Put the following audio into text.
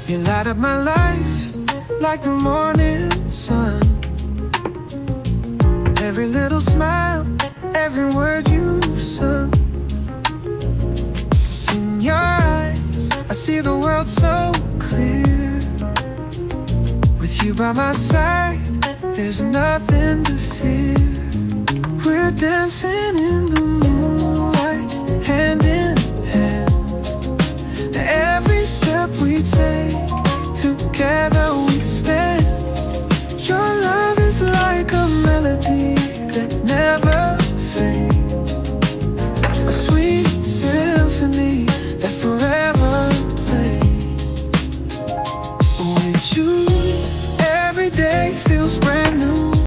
You light up my life like the morning sun. Every little smile, every word you've sung. In your eyes, I see the world so clear. With you by my side, there's nothing to fear. We're dancing in the moonlight, hand in hand. Every step we take, together we stand. Your love is like a melody that never